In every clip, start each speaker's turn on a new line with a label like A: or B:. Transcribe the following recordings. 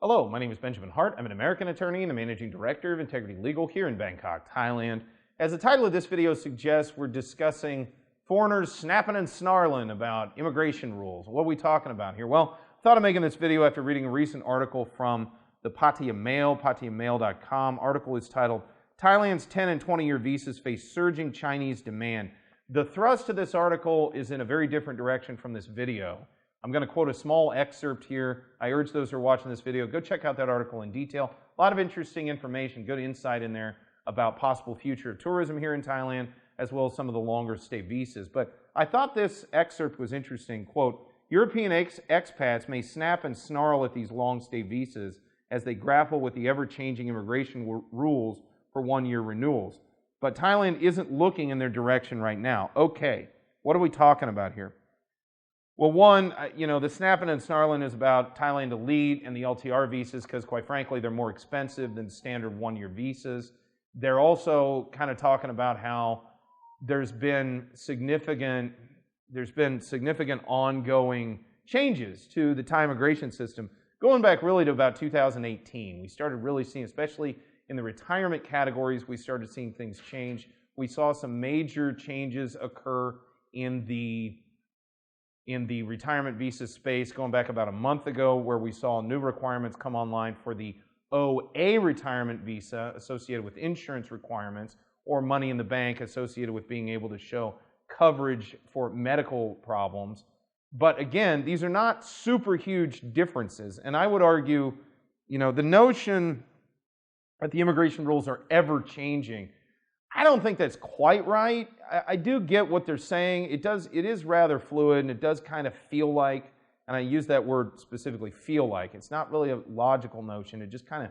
A: Hello, my name is Benjamin Hart. I'm an American attorney and the Managing Director of Integrity Legal here in Bangkok, Thailand. As the title of this video suggests, we're discussing foreigners snapping and snarling about immigration rules. What are we talking about here? Well, I thought of making this video after reading a recent article from the Pattaya Mail, pattayamail.com. Article is titled, Thailand's 10 and 20-year visas face surging Chinese demand. The thrust of this article is in a very different direction from this video. I'm going to quote a small excerpt here. I urge those who are watching this video, go check out that article in detail. A lot of interesting information, good insight in there about possible future of tourism here in Thailand, as well as some of the longer stay visas. But I thought this excerpt was interesting. Quote, European expats may snap and snarl at these long stay visas as they grapple with the ever-changing immigration rules for one-year renewals. But Thailand isn't looking in their direction right now. Okay, what are we talking about here? Well, one, the snapping and snarling is about Thailand Elite and the LTR visas because, quite frankly, they're more expensive than standard one-year visas. They're also kind of talking about how there's been significant ongoing changes to the Thai immigration system, going back really to about 2018. We started really seeing, especially in the retirement categories, we started seeing things change. We saw some major changes occur in the retirement visa space going back about a month ago, where we saw new requirements come online for the OA retirement visa associated with insurance requirements or money in the bank associated with being able to show coverage for medical problems. But again, these are not super huge differences. And I would argue, the notion that the immigration rules are ever changing, I don't think that's quite right. I do get what they're saying. It is rather fluid, and it does kind of feel like, and I use that word specifically, feel like. It's not really a logical notion. It just kind of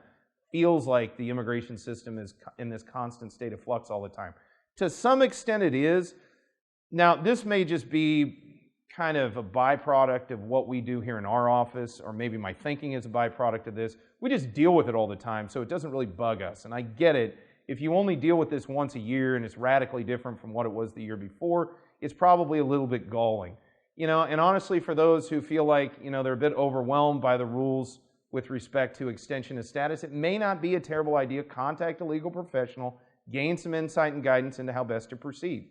A: feels like the immigration system is in this constant state of flux all the time. To some extent it is. Now, this may just be kind of a byproduct of what we do here in our office, or maybe my thinking is a byproduct of this. We just deal with it all the time, so it doesn't really bug us. And I get it. If you only deal with this once a year and it's radically different from what it was the year before, it's probably a little bit galling. And honestly, for those who feel like, they're a bit overwhelmed by the rules with respect to extension of status, it may not be a terrible idea. Contact a legal professional, gain some insight and guidance into how best to proceed.